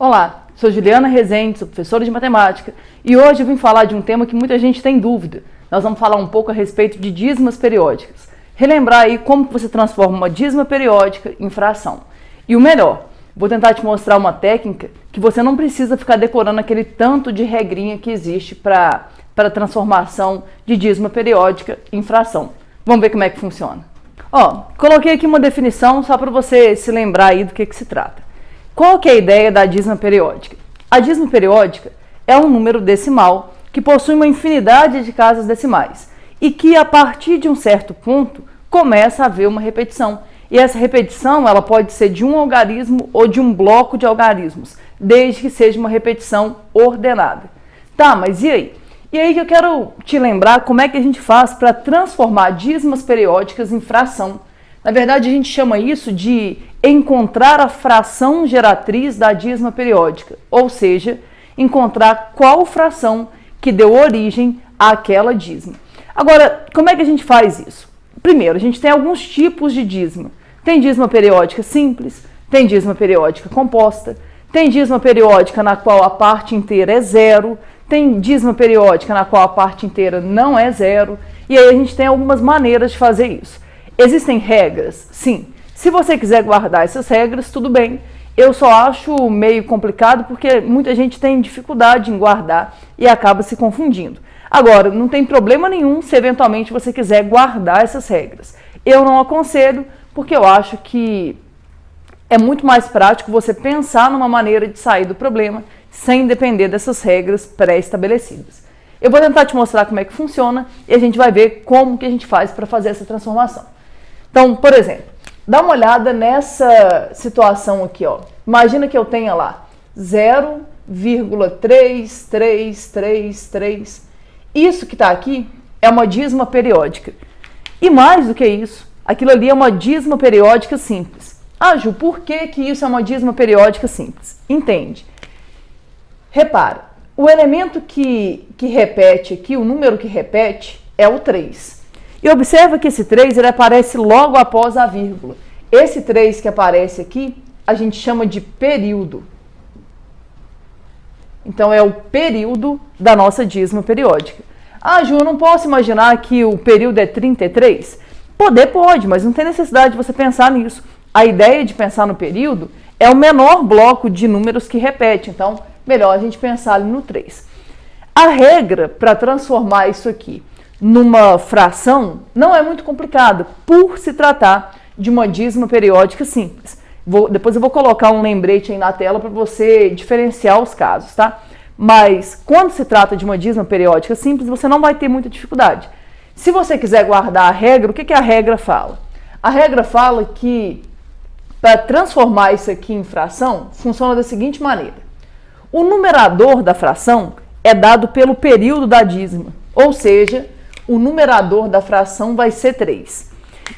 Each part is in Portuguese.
Olá, sou Juliana Rezende, sou professora de matemática e hoje eu vim falar de um tema que muita gente tem dúvida. Nós vamos falar um pouco a respeito de dízimas periódicas. Relembrar aí como você transforma uma dízima periódica em fração. E o melhor, vou tentar te mostrar uma técnica que você não precisa ficar decorando aquele tanto de regrinha que existe para transformação de dízima periódica em fração. Vamos ver como é que funciona. Coloquei aqui uma definição só para você se lembrar aí do que se trata. Qual que é a ideia da dízima periódica? A dízima periódica é um número decimal que possui uma infinidade de casas decimais e que a partir de um certo ponto começa a haver uma repetição. E essa repetição ela pode ser de um algarismo ou de um bloco de algarismos, desde que seja uma repetição ordenada. Tá, mas e aí? E aí que eu quero te lembrar como é que a gente faz para transformar dízimas periódicas em fração. Na verdade, a gente chama isso de encontrar a fração geratriz da dízima periódica, ou seja, encontrar qual fração que deu origem àquela dízima. Agora, como é que a gente faz isso? Primeiro, a gente tem alguns tipos de dízima. Tem dízima periódica simples, tem dízima periódica composta, tem dízima periódica na qual a parte inteira é zero, tem dízima periódica na qual a parte inteira não é zero, e aí a gente tem algumas maneiras de fazer isso. Existem regras? Sim. Se você quiser guardar essas regras, tudo bem. Eu só acho meio complicado porque muita gente tem dificuldade em guardar e acaba se confundindo. Agora, não tem problema nenhum se eventualmente você quiser guardar essas regras. Eu não aconselho porque eu acho que é muito mais prático você pensar numa maneira de sair do problema sem depender dessas regras pré-estabelecidas. Eu vou tentar te mostrar como é que funciona e a gente vai ver como que a gente faz para fazer essa transformação. Então, por exemplo, dá uma olhada nessa situação aqui, ó. Imagina que eu tenha lá 0,3333. Isso que está aqui é uma dízima periódica. E mais do que isso, aquilo ali é uma dízima periódica simples. Ah, Ju, por que isso é uma dízima periódica simples? Entende? Repara, o elemento que repete aqui, o número que repete, é o 3. E observa que esse 3 ele aparece logo após a vírgula. Esse 3 que aparece aqui, a gente chama de período. Então, é o período da nossa dízima periódica. Ah, Ju, eu não posso imaginar que o período é 33? Pode, mas não tem necessidade de você pensar nisso. A ideia de pensar no período é o menor bloco de números que repete. Então, melhor a gente pensar ali no 3. A regra para transformar isso aqui numa fração não é muito complicada, por se tratar de uma dízima periódica simples. Depois eu vou colocar um lembrete aí na tela para você diferenciar os casos, tá? Mas quando se trata de uma dízima periódica simples, você não vai ter muita dificuldade. Se você quiser guardar a regra, o que a regra fala? A regra fala que para transformar isso aqui em fração, funciona da seguinte maneira. O numerador da fração é dado pelo período da dízima, ou seja, o numerador da fração vai ser 3.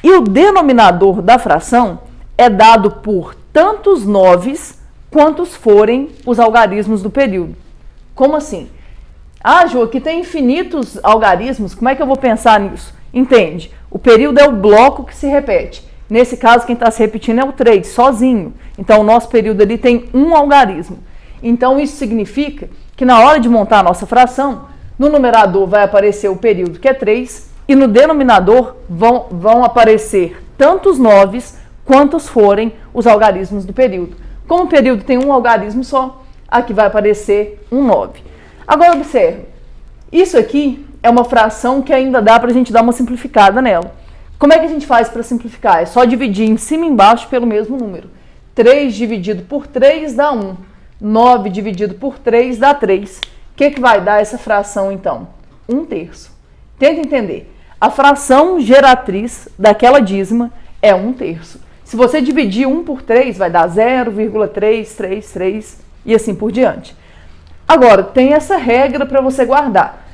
E o denominador da fração é dado por tantos 9s quantos forem os algarismos do período. Como assim? Ah, Ju, aqui tem infinitos algarismos, como é que eu vou pensar nisso? Entende? O período é o bloco que se repete. Nesse caso, quem está se repetindo é o 3, sozinho. Então, o nosso período ali tem um algarismo. Então, isso significa que na hora de montar a nossa fração, no numerador vai aparecer o período, que é 3, e no denominador vão aparecer tantos 9s quantos forem os algarismos do período. Como o período tem um algarismo só, aqui vai aparecer um 9. Agora, observe, isso aqui é uma fração que ainda dá para a gente dar uma simplificada nela. Como é que a gente faz para simplificar? É só dividir em cima e embaixo pelo mesmo número. 3 dividido por 3 dá 1. 9 dividido por 3 dá 3. O que vai dar essa fração, então? 1/3. Tenta entender. A fração geratriz daquela dízima é 1/3. Se você dividir 1 por 3, vai dar 0,333 e assim por diante. Agora, tem essa regra para você guardar.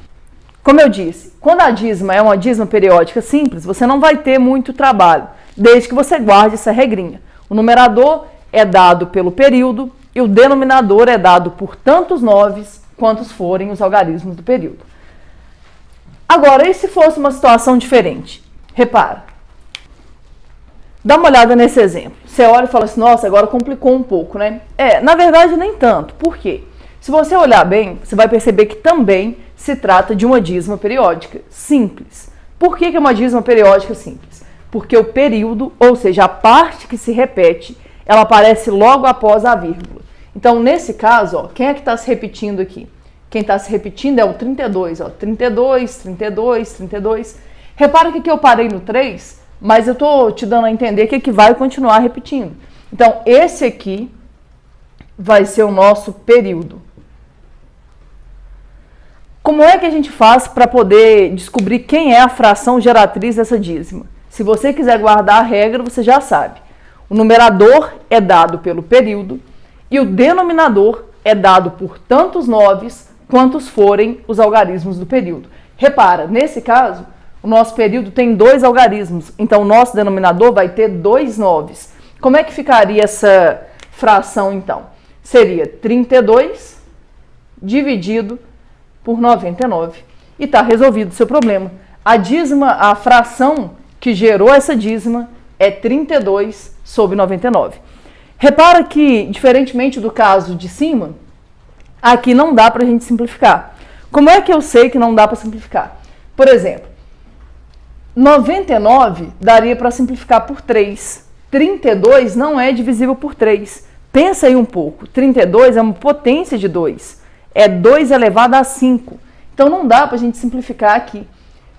Como eu disse, quando a dízima é uma dízima periódica simples, você não vai ter muito trabalho, desde que você guarde essa regrinha. O numerador é dado pelo período e o denominador é dado por tantos 9s quantos forem os algarismos do período. Agora, e se fosse uma situação diferente? Repara. Dá uma olhada nesse exemplo. Se você olha e fala assim, nossa, agora complicou um pouco, né? Na verdade nem tanto. Por quê? Se você olhar bem, você vai perceber que também se trata de uma dízima periódica simples. Por que é uma dízima periódica simples? Porque o período, ou seja, a parte que se repete, ela aparece logo após a vírgula. Então, nesse caso, ó, quem é que está se repetindo aqui? Quem está se repetindo é o 32, ó, 32, 32, 32. Repara que aqui eu parei no 3, mas eu estou te dando a entender que vai continuar repetindo. Então, esse aqui vai ser o nosso período. Como é que a gente faz para poder descobrir quem é a fração geratriz dessa dízima? Se você quiser guardar a regra, você já sabe. O numerador é dado pelo período e o denominador é dado por tantos noves quantos forem os algarismos do período. Repara, nesse caso, o nosso período tem 2 algarismos, então o nosso denominador vai ter 2 noves. Como é que ficaria essa fração, então? Seria 32 dividido por 99 e está resolvido o seu problema. A fração que gerou essa dízima é 32 sobre 99. Repara que, diferentemente do caso de cima, aqui não dá para a gente simplificar. Como é que eu sei que não dá para simplificar? Por exemplo, 99 daria para simplificar por 3. 32 não é divisível por 3. Pensa aí um pouco. 32 é uma potência de 2. É 2 elevado a 5. Então não dá para a gente simplificar aqui.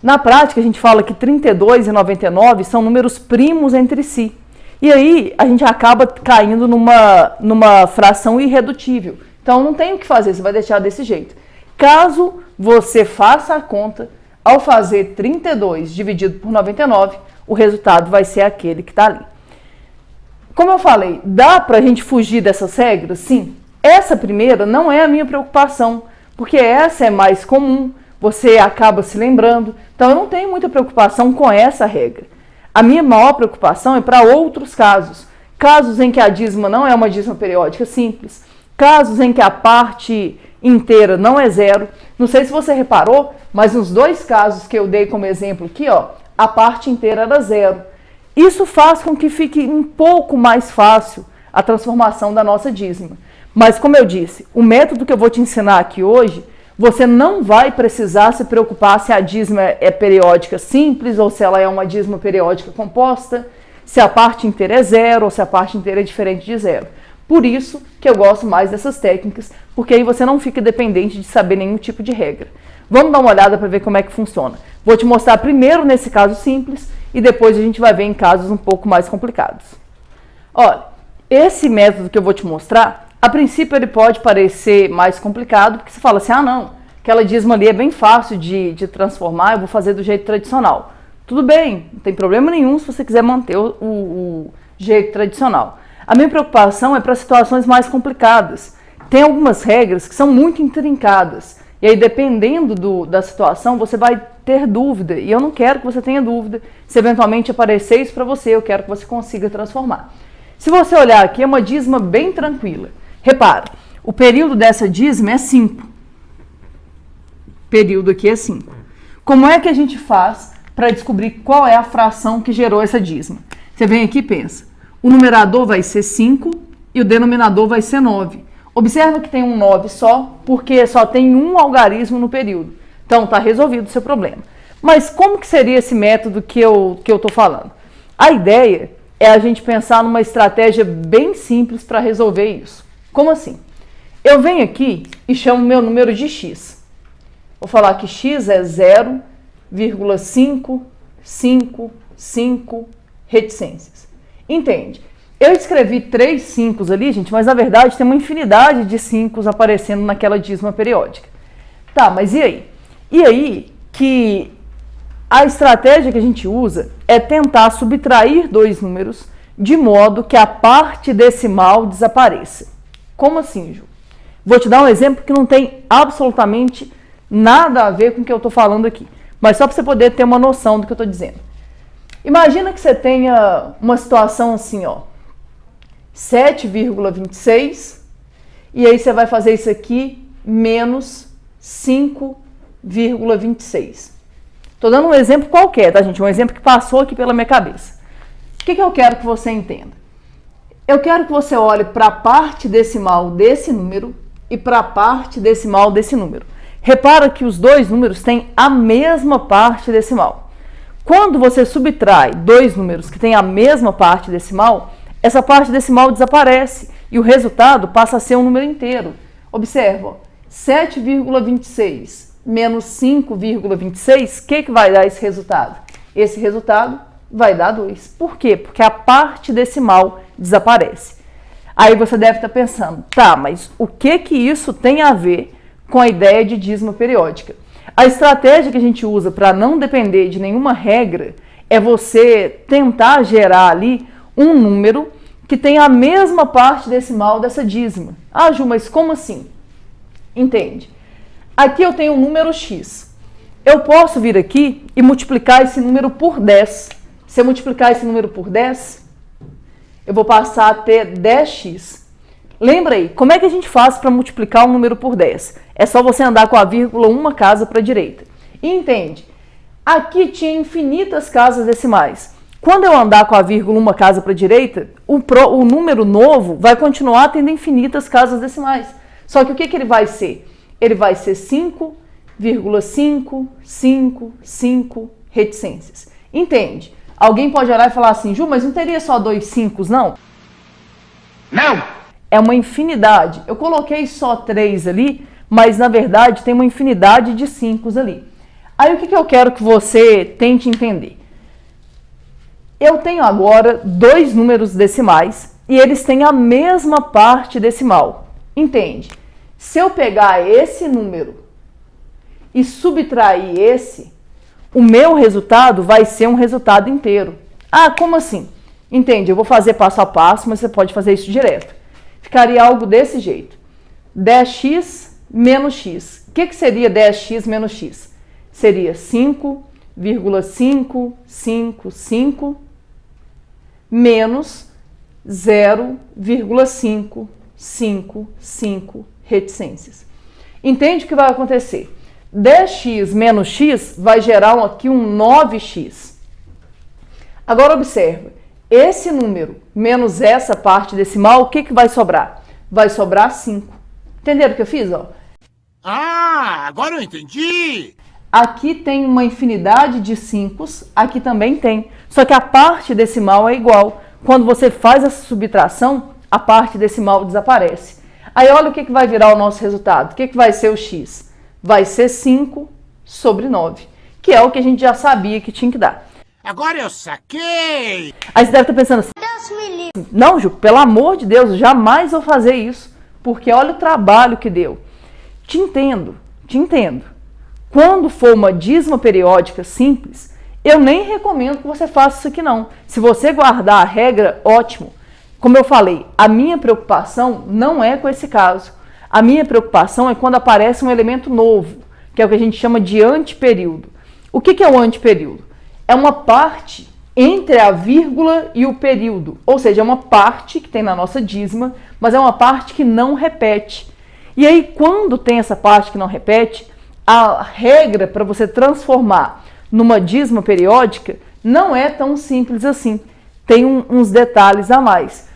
Na prática, a gente fala que 32 e 99 são números primos entre si. E aí a gente acaba caindo numa fração irredutível. Então não tem o que fazer, você vai deixar desse jeito. Caso você faça a conta, ao fazer 32 dividido por 99, o resultado vai ser aquele que está ali. Como eu falei, dá para a gente fugir dessas regras? Sim. Essa primeira não é a minha preocupação, porque essa é mais comum, você acaba se lembrando. Então eu não tenho muita preocupação com essa regra. A minha maior preocupação é para outros casos. Casos em que a dízima não é uma dízima periódica simples, casos em que a parte inteira não é zero. Não sei se você reparou, mas nos 2 casos que eu dei como exemplo aqui, ó, a parte inteira era zero. Isso faz com que fique um pouco mais fácil a transformação da nossa dízima. Mas, como eu disse, o método que eu vou te ensinar aqui hoje, você não vai precisar se preocupar se a dízima é periódica simples ou se ela é uma dízima periódica composta, se a parte inteira é zero ou se a parte inteira é diferente de zero. Por isso que eu gosto mais dessas técnicas, porque aí você não fica dependente de saber nenhum tipo de regra. Vamos dar uma olhada para ver como é que funciona. Vou te mostrar primeiro nesse caso simples e depois a gente vai ver em casos um pouco mais complicados. Olha, esse método que eu vou te mostrar, a princípio ele pode parecer mais complicado, porque você fala assim, ah não, aquela dízima ali é bem fácil de transformar, eu vou fazer do jeito tradicional. Tudo bem, não tem problema nenhum se você quiser manter o jeito tradicional. A minha preocupação é para situações mais complicadas. Tem algumas regras que são muito intrincadas, e aí dependendo da situação você vai ter dúvida, e eu não quero que você tenha dúvida. Se eventualmente aparecer isso para você, eu quero que você consiga transformar. Se você olhar aqui, é uma dízima bem tranquila. Repara, o período dessa dízima é 5. O período aqui é 5. Como é que a gente faz para descobrir qual é a fração que gerou essa dízima? Você vem aqui e pensa, o numerador vai ser 5 e o denominador vai ser 9. Observa que tem um 9 só, porque só tem um algarismo no período. Então, está resolvido o seu problema. Mas como que seria esse método que eu estou falando? A ideia é a gente pensar numa estratégia bem simples para resolver isso. Como assim? Eu venho aqui e chamo meu número de x. Vou falar que x é 0,555 reticências. Entende? Eu escrevi 3 5 ali, gente, mas na verdade tem uma infinidade de 5 aparecendo naquela dízima periódica. Tá, mas e aí? E aí que a estratégia que a gente usa é tentar subtrair 2 números de modo que a parte decimal desapareça. Como assim, Ju? Vou te dar um exemplo que não tem absolutamente nada a ver com o que eu estou falando aqui, mas só para você poder ter uma noção do que eu estou dizendo. Imagina que você tenha uma situação assim, ó, 7,26, e aí você vai fazer isso aqui, menos 5,26. Estou dando um exemplo qualquer, tá, gente? Um exemplo que passou aqui pela minha cabeça. O que eu quero que você entenda? Eu quero que você olhe para a parte decimal desse número e para a parte decimal desse número. Repara que os dois números têm a mesma parte decimal. Quando você subtrai dois números que têm a mesma parte decimal, essa parte decimal desaparece e o resultado passa a ser um número inteiro. Observa, 7,26 menos 5,26, o que vai dar esse resultado? Esse resultado vai dar 2. Por quê? Porque a parte decimal desaparece. Aí você deve estar pensando, tá, mas o que isso tem a ver com a ideia de dízima periódica? A estratégia que a gente usa para não depender de nenhuma regra é você tentar gerar ali um número que tem a mesma parte decimal dessa dízima. Ah, Ju, mas como assim? Entende? Aqui eu tenho um número x. Eu posso vir aqui e multiplicar esse número por 10. Se eu multiplicar esse número por 10, eu vou passar a ter 10x. Lembra aí, como é que a gente faz para multiplicar um número por 10? É só você andar com a vírgula uma casa para a direita. E entende? Aqui tinha infinitas casas decimais. Quando eu andar com a vírgula uma casa para a direita, o número novo vai continuar tendo infinitas casas decimais. Só que o que ele vai ser? Ele vai ser 5,555 reticências. Entende? Alguém pode olhar e falar assim, Ju, mas não teria só 2 5, não? Não! É uma infinidade. Eu coloquei só 3 ali, mas na verdade tem uma infinidade de 5 ali. Aí o que eu quero que você tente entender? Eu tenho agora dois números decimais e eles têm a mesma parte decimal. Entende? Se eu pegar esse número e subtrair esse, o meu resultado vai ser um resultado inteiro. Ah, como assim? Entende? Eu vou fazer passo a passo, mas você pode fazer isso direto. Ficaria algo desse jeito. 10x menos x. O que seria 10x menos x? Seria 5,555 menos 0,555 reticências. Entende o que vai acontecer? 10x menos x vai gerar aqui um 9x. Agora observa, esse número menos essa parte decimal, o que vai sobrar? Vai sobrar 5. Entenderam o que eu fiz? Ó? Ah, agora eu entendi! Aqui tem uma infinidade de 5, aqui também tem. Só que a parte decimal é igual. Quando você faz essa subtração, a parte decimal desaparece. Aí olha o que vai virar o nosso resultado. O que vai ser o x? Vai ser 5 sobre 9, que é o que a gente já sabia que tinha que dar. Agora eu saquei! Aí você deve estar pensando assim, Deus me livre. Não, Ju, pelo amor de Deus, jamais vou fazer isso, porque olha o trabalho que deu. Te entendo. Quando for uma dízima periódica simples, eu nem recomendo que você faça isso aqui não. Se você guardar a regra, ótimo. Como eu falei, a minha preocupação não é com esse caso. A minha preocupação é quando aparece um elemento novo, que é o que a gente chama de antiperíodo. O que é o antiperíodo? É uma parte entre a vírgula e o período. Ou seja, é uma parte que tem na nossa dízima, mas é uma parte que não repete. E aí, quando tem essa parte que não repete, a regra para você transformar numa dízima periódica não é tão simples assim. Tem uns detalhes a mais.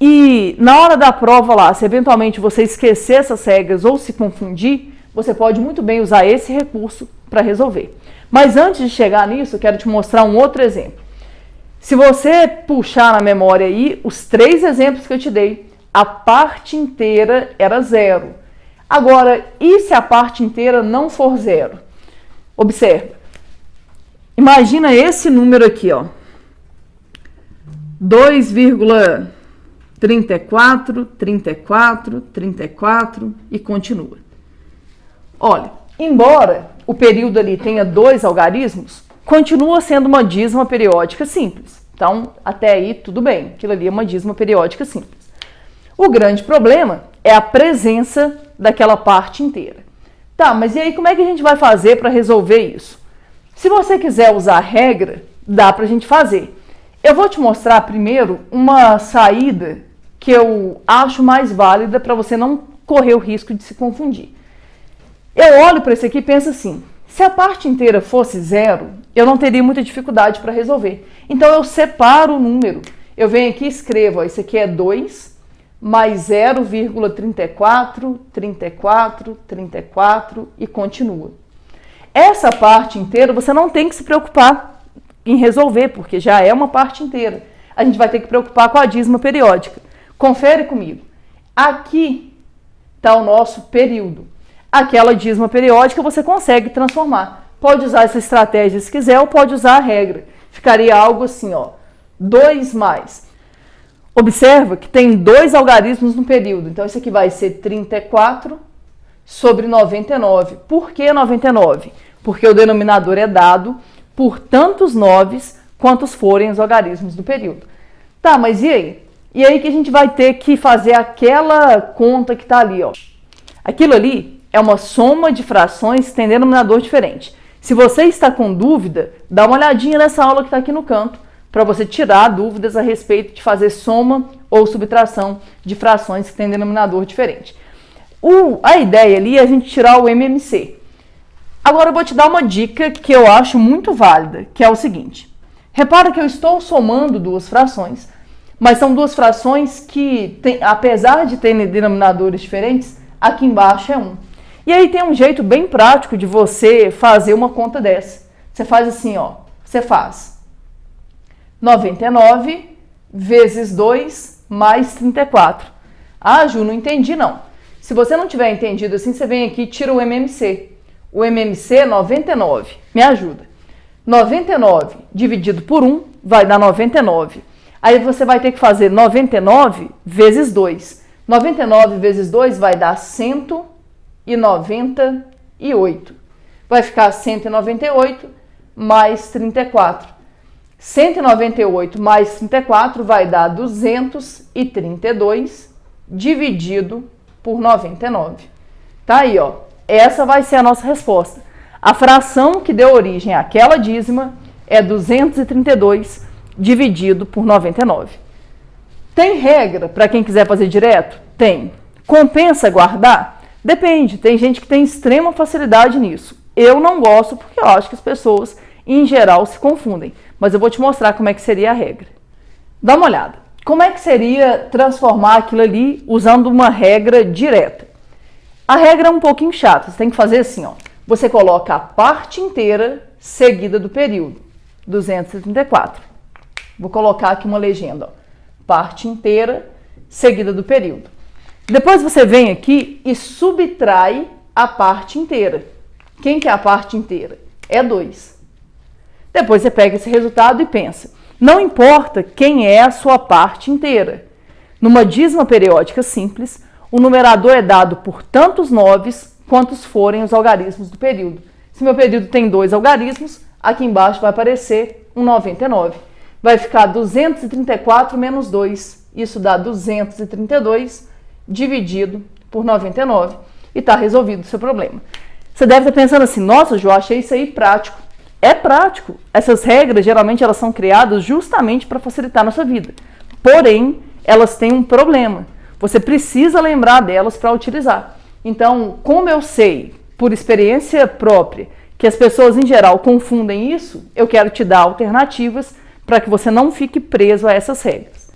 E na hora da prova lá, se eventualmente você esquecer essas regras ou se confundir, você pode muito bem usar esse recurso para resolver. Mas antes de chegar nisso, eu quero te mostrar um outro exemplo. Se você puxar na memória aí, os 3 exemplos que eu te dei, a parte inteira era 0. Agora, e se a parte inteira não for 0? Observa. Imagina esse número aqui, ó. 2,34, 34, 34 e continua. Olha, embora o período ali tenha 2 algarismos, continua sendo uma dízima periódica simples. Então, até aí tudo bem, aquilo ali é uma dízima periódica simples. O grande problema é a presença daquela parte inteira. Tá, mas e aí como é que a gente vai fazer para resolver isso? Se você quiser usar a regra, dá para a gente fazer. Eu vou te mostrar primeiro uma saída que eu acho mais válida para você não correr o risco de se confundir. Eu olho para isso aqui e penso assim, se a parte inteira fosse 0, eu não teria muita dificuldade para resolver. Então eu separo o número Eu venho aqui e escrevo, ó, isso aqui é 2 mais 0,34, 34, 34 e continua. Essa parte inteira você não tem que se preocupar em resolver, porque já é uma parte inteira. A gente vai ter que preocupar com a dízima periódica. Confere comigo. Aqui está o nosso período. Aquela dízima periódica você consegue transformar. Pode usar essa estratégia se quiser ou pode usar a regra. Ficaria algo assim, ó, 2 mais. Observa que tem 2 algarismos no período. Então, isso aqui vai ser 34 sobre 99. Por que 99? Porque o denominador é dado por tantos 9s quantos forem os algarismos do período. Tá, mas e aí? E aí que a gente vai ter que fazer aquela conta que está ali, ó. Aquilo ali é uma soma de frações que tem denominador diferente. Se você está com dúvida, dá uma olhadinha nessa aula que está aqui no canto, para você tirar dúvidas a respeito de fazer soma ou subtração de frações que tem denominador diferente. A ideia ali é a gente tirar o MMC. Agora eu vou te dar uma dica que eu acho muito válida, que é o seguinte. Repara que eu estou somando 2 frações, mas são 2 frações que, apesar de terem denominadores diferentes, aqui embaixo é 1. E aí tem um jeito bem prático de você fazer uma conta dessa. Você faz assim, ó. Você faz 99 vezes 2 mais 34. Ah, Ju, não entendi não. Se você não tiver entendido assim, você vem aqui e tira o MMC. O MMC é 99. Me ajuda. 99 dividido por 1 vai dar 99. Aí você vai ter que fazer 99 vezes 2. 99 vezes 2 vai dar 198. Vai ficar 198 mais 34. 198 mais 34 vai dar 232 dividido por 99. Tá aí, ó. Essa vai ser a nossa resposta. A fração que deu origem àquela dízima é 232 dividido por 99. Tem regra para quem quiser fazer direto? Tem. Compensa guardar? Depende. Tem gente que tem extrema facilidade nisso. Eu não gosto porque eu acho que as pessoas, em geral, se confundem. Mas eu vou te mostrar como é que seria a regra. Dá uma olhada. Como é que seria transformar aquilo ali usando uma regra direta? A regra é um pouquinho chata. Você tem que fazer assim, ó. Você coloca a parte inteira seguida do período. 234. Vou colocar aqui uma legenda, ó. Parte inteira seguida do período. Depois você vem aqui e subtrai a parte inteira. Quem que é a parte inteira? É 2. Depois você pega esse resultado e pensa. Não importa quem é a sua parte inteira. Numa dízima periódica simples, o numerador é dado por tantos 9s quantos forem os algarismos do período. Se meu período tem 2 algarismos, aqui embaixo vai aparecer um 99. Vai ficar 234 menos 2. Isso dá 232 dividido por 99. E está resolvido o seu problema. Você deve estar pensando assim, nossa, Ju, achei isso aí prático. É prático. Essas regras, geralmente, elas são criadas justamente para facilitar a nossa vida. Porém, elas têm um problema. Você precisa lembrar delas para utilizar. Então, como eu sei, por experiência própria, que as pessoas, em geral, confundem isso, eu quero te dar alternativas para que você não fique preso a essas regras.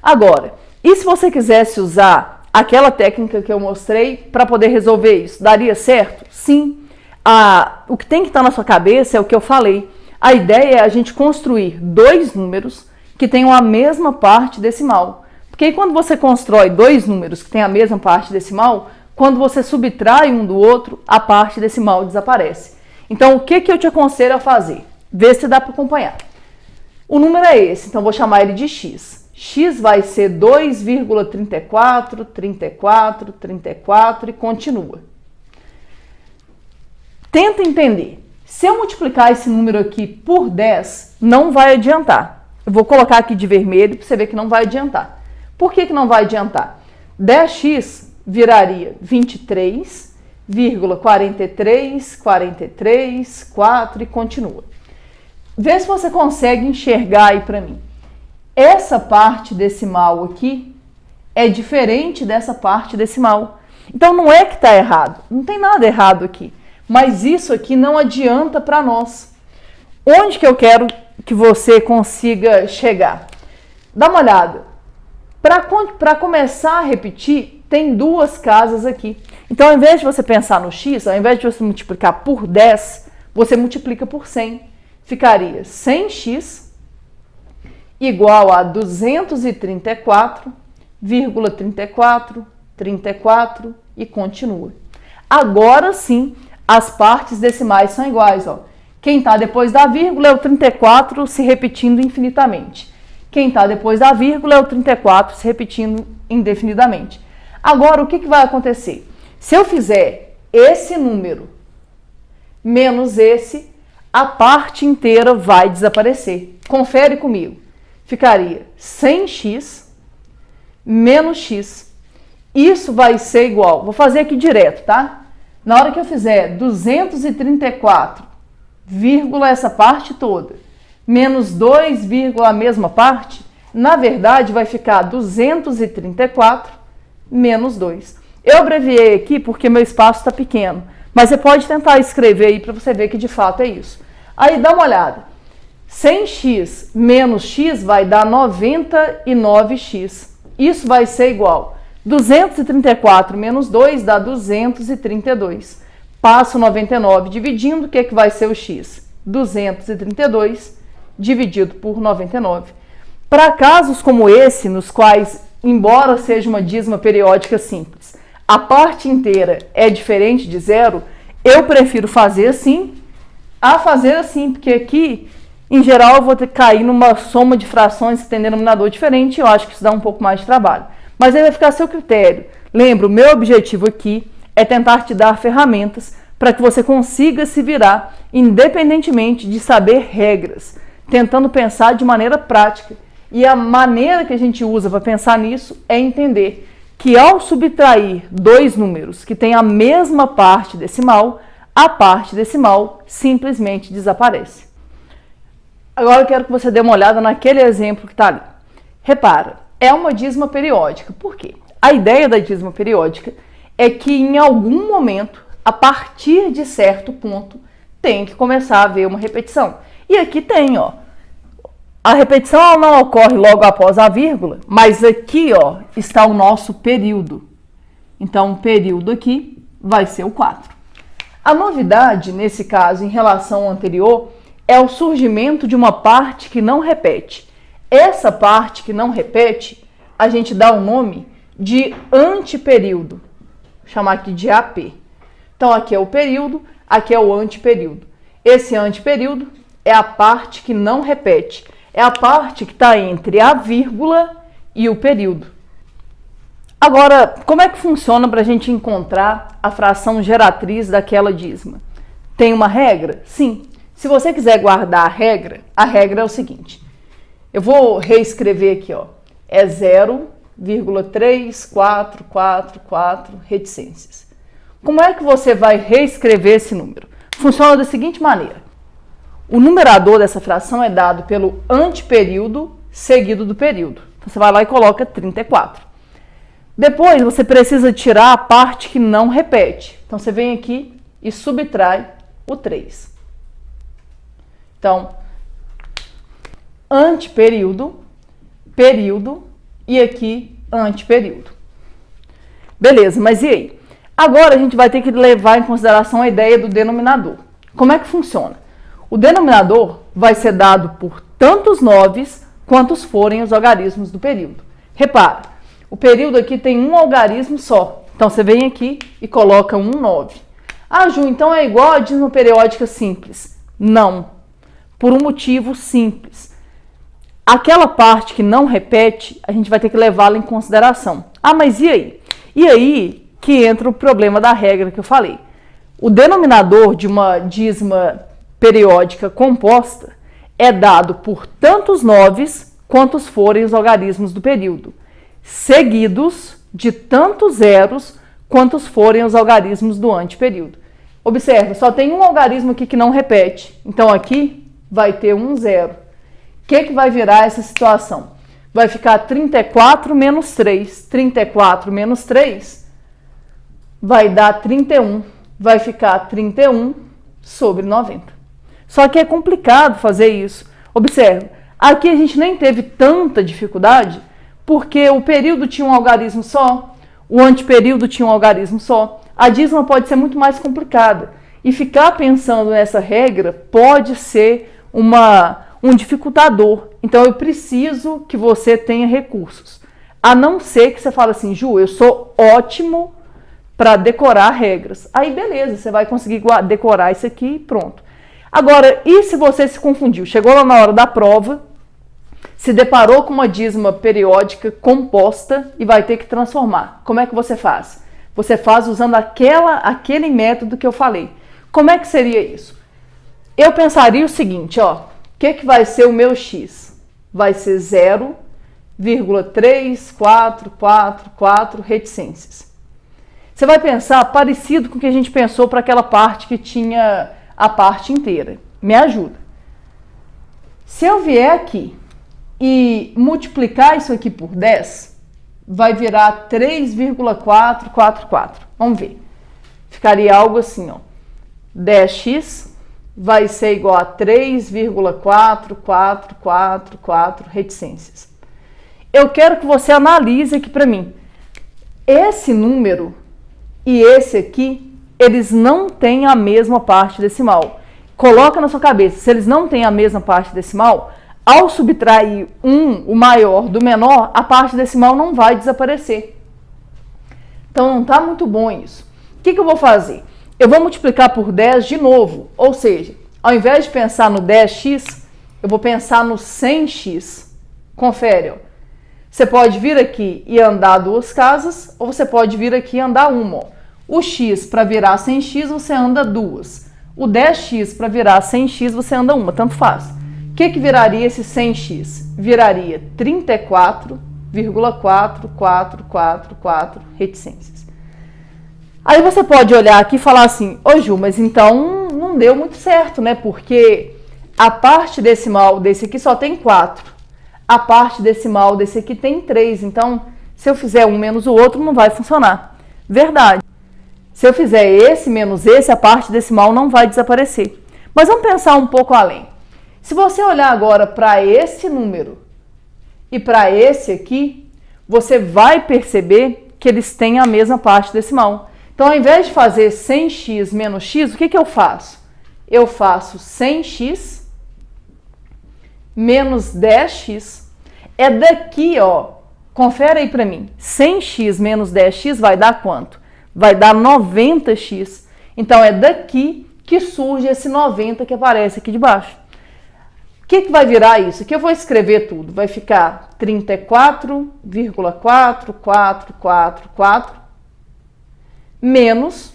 Agora, e se você quisesse usar aquela técnica que eu mostrei para poder resolver isso? Daria certo? Sim. O que tem que estar na sua cabeça é o que eu falei. A ideia é a gente construir 2 números que tenham a mesma parte decimal. Porque aí quando você constrói 2 números que têm a mesma parte decimal, quando você subtrai um do outro, a parte decimal desaparece. Então, o que eu te aconselho a fazer? Vê se dá para acompanhar. O número é esse, então vou chamar ele de x. X vai ser 2,34, 34, 34 e continua. Tenta entender. Se eu multiplicar esse número aqui por 10, não vai adiantar. Eu vou colocar aqui de vermelho para você ver que não vai adiantar. Por que não vai adiantar? 10x viraria 23,43, 43, 4 e continua. Vê se você consegue enxergar aí para mim. Essa parte decimal aqui é diferente dessa parte decimal. Então não é que está errado, não tem nada errado aqui. Mas isso aqui não adianta para nós. Onde que eu quero que você consiga chegar? Dá uma olhada. Para começar a repetir, tem duas casas aqui. Então, ao invés de você pensar no x, ao invés de você multiplicar por 10, você multiplica por 100. Ficaria 100x igual a 234,34 e continua. Agora sim, as partes decimais são iguais. Ó. Quem está depois da vírgula é o 34 se repetindo infinitamente. Quem está depois da vírgula é o 34 se repetindo indefinidamente. Agora, o que vai acontecer? Se eu fizer esse número menos esse, a parte inteira vai desaparecer. Confere comigo. Ficaria 100x menos x. Isso vai ser igual, vou fazer aqui direto, tá? Na hora que eu fizer 234, essa parte toda, menos 2, a mesma parte, na verdade vai ficar 234 menos 2. Eu abreviei aqui porque meu espaço está pequeno, mas você pode tentar escrever aí para você ver que de fato é isso. Aí dá uma olhada. 100x menos x vai dar 99x. Isso vai ser igual 234 menos 2 dá 232. Passo 99 dividindo, o que vai ser o x? 232 dividido por 99. Para casos como esse, nos quais, embora seja uma dízima periódica simples, a parte inteira é diferente de zero, eu prefiro fazer assim a fazer assim, porque aqui, em geral, eu vou ter que cair numa soma de frações que tem denominador diferente, eu acho que isso dá um pouco mais de trabalho. Mas aí vai ficar a seu critério. Lembra, o meu objetivo aqui é tentar te dar ferramentas para que você consiga se virar, independentemente de saber regras, tentando pensar de maneira prática. E a maneira que a gente usa para pensar nisso é entender que ao subtrair dois números que têm a mesma parte decimal, a parte decimal simplesmente desaparece. Agora eu quero que você dê uma olhada naquele exemplo que está ali. Repara, é uma dízima periódica. Por quê? A ideia da dízima periódica é que em algum momento, a partir de certo ponto, tem que começar a haver uma repetição. E aqui tem, ó. A repetição ela não ocorre logo após a vírgula, mas aqui, ó, está o nosso período. Então, o período aqui vai ser o 4. A novidade, nesse caso, em relação ao anterior, é o surgimento de uma parte que não repete. Essa parte que não repete, a gente dá o nome de antiperíodo. Vou chamar aqui de AP. Então, aqui é o período, aqui é o antiperíodo. Esse antiperíodo é a parte que não repete. É a parte que está entre a vírgula e o período. Agora, como é que funciona para a gente encontrar a fração geratriz daquela dízima? Tem uma regra? Sim. Se você quiser guardar a regra é o seguinte. Eu vou reescrever aqui, ó. É 0,3444 reticências. Como é que você vai reescrever esse número? Funciona da seguinte maneira. O numerador dessa fração é dado pelo antiperíodo seguido do período. Então, você vai lá e coloca 34. Depois, você precisa tirar a parte que não repete. Então, você vem aqui e subtrai o 3. Então, antiperíodo, período e aqui antiperíodo. Beleza, mas e aí? Agora a gente vai ter que levar em consideração a ideia do denominador. Como é que funciona? O denominador vai ser dado por tantos 9 quantos forem os algarismos do período. Repara, o período aqui tem um algarismo só. Então, você vem aqui e coloca 9. Ah, Ju, então é igual a dízima periódica simples. Não. Por um motivo simples. Aquela parte que não repete, a gente vai ter que levá-la em consideração. Ah, mas e aí? E aí que entra o problema da regra que eu falei. O denominador de uma dízima periódica composta é dado por tantos 9 quantos forem os algarismos do período, seguidos de tantos zeros quantos forem os algarismos do antiperíodo. Observa, só tem um algarismo aqui que não repete. Então, aqui vai ter um zero. O que vai virar essa situação? Vai ficar 34 menos 3. 34 menos 3 vai dar 31. Vai ficar 31 sobre 90. Só que é complicado fazer isso. Observe, Aqui a gente nem teve tanta dificuldade, porque o período tinha um algarismo só, o antiperíodo tinha um algarismo só. A dízima pode ser muito mais complicada. E ficar pensando nessa regra pode ser um dificultador. Então eu preciso que você tenha recursos. A não ser que você fale assim, Ju, eu sou ótimo para decorar regras. Aí beleza, você vai conseguir decorar isso aqui e pronto. Agora, e se você se confundiu? Chegou lá na hora da prova, se deparou com uma dízima periódica composta e vai ter que transformar. Como é que você faz? Você faz usando aquele método que eu falei. Como é que seria isso? Eu pensaria o seguinte, ó, o que vai ser o meu x? Vai ser 0,3444 reticências. Você vai pensar parecido com o que a gente pensou para aquela parte que tinha a parte inteira. Me ajuda. Se eu vier aqui e multiplicar isso aqui por 10, vai virar 3,444. Vamos ver. Ficaria algo assim, ó. 10x vai ser igual a 3,4444 reticências. Eu quero que você analise aqui para mim. Esse número e esse aqui, eles não têm a mesma parte decimal. Coloca na sua cabeça, se eles não têm a mesma parte decimal, ao subtrair o maior do menor, a parte decimal não vai desaparecer. Então não está muito bom isso. O que eu vou fazer? Eu vou multiplicar por 10 de novo, ou seja, ao invés de pensar no 10x, eu vou pensar no 100x. Confere, ó. Você pode vir aqui e andar 2 casas, ou você pode vir aqui e andar uma. Ó. O x para virar 100x, você anda 2. O 10x para virar 100x, você anda uma, tanto faz. O que viraria esse 100x? Viraria 34,4444 reticências. Aí você pode olhar aqui e falar assim, ô Ju, mas então não deu muito certo, né? Porque a parte decimal desse aqui só tem 4. A parte decimal desse aqui tem 3. Então, se eu fizer um menos o outro, não vai funcionar. Verdade. Se eu fizer esse menos esse, a parte decimal não vai desaparecer. Mas vamos pensar um pouco além. Se você olhar agora para esse número e para esse aqui, você vai perceber que eles têm a mesma parte decimal. Então, ao invés de fazer 100x menos x, o que eu faço? Eu faço 100x menos 10x. É daqui, ó. Confere aí para mim. 100x menos 10x vai dar quanto? Vai dar 90x. Então, é daqui que surge esse 90 que aparece aqui de baixo. O que vai virar isso? Aqui eu vou escrever tudo. Vai ficar 34,4444 menos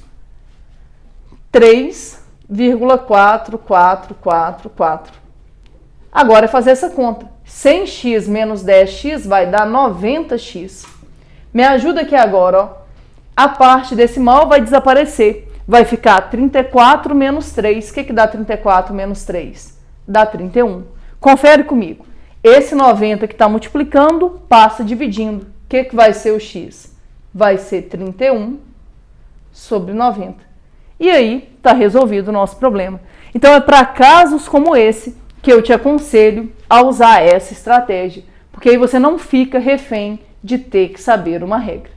3,4444. Agora é fazer essa conta. 100x menos 10x vai dar 90x. Me ajuda aqui agora, ó. A parte decimal vai desaparecer. Vai ficar 34 menos 3. O que dá 34 menos 3? Dá 31. Confere comigo. Esse 90 que está multiplicando, passa dividindo. O que vai ser o x? Vai ser 31 sobre 90. E aí está resolvido o nosso problema. Então é para casos como esse que eu te aconselho a usar essa estratégia, porque aí você não fica refém de ter que saber uma regra.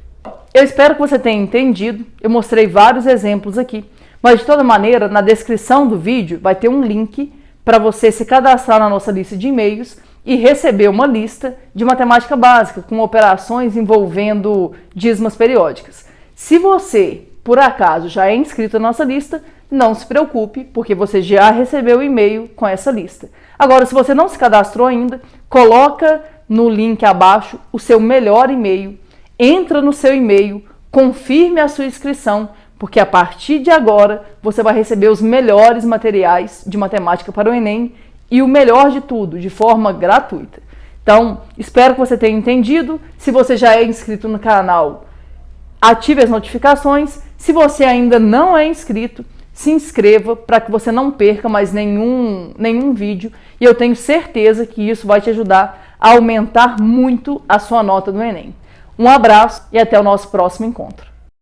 Eu espero que você tenha entendido, eu mostrei vários exemplos aqui, mas de toda maneira, na descrição do vídeo vai ter um link para você se cadastrar na nossa lista de e-mails e receber uma lista de matemática básica com operações envolvendo dízimas periódicas. Se você, por acaso, já é inscrito na nossa lista, não se preocupe, porque você já recebeu o e-mail com essa lista. Agora, se você não se cadastrou ainda, coloca no link abaixo o seu melhor e-mail, entra no seu e-mail, confirme a sua inscrição, porque a partir de agora você vai receber os melhores materiais de matemática para o Enem e o melhor de tudo, de forma gratuita. Então, espero que você tenha entendido. Se você já é inscrito no canal, ative as notificações. Se você ainda não é inscrito, se inscreva para que você não perca mais nenhum vídeo. E eu tenho certeza que isso vai te ajudar a aumentar muito a sua nota do Enem. Um abraço e até o nosso próximo encontro.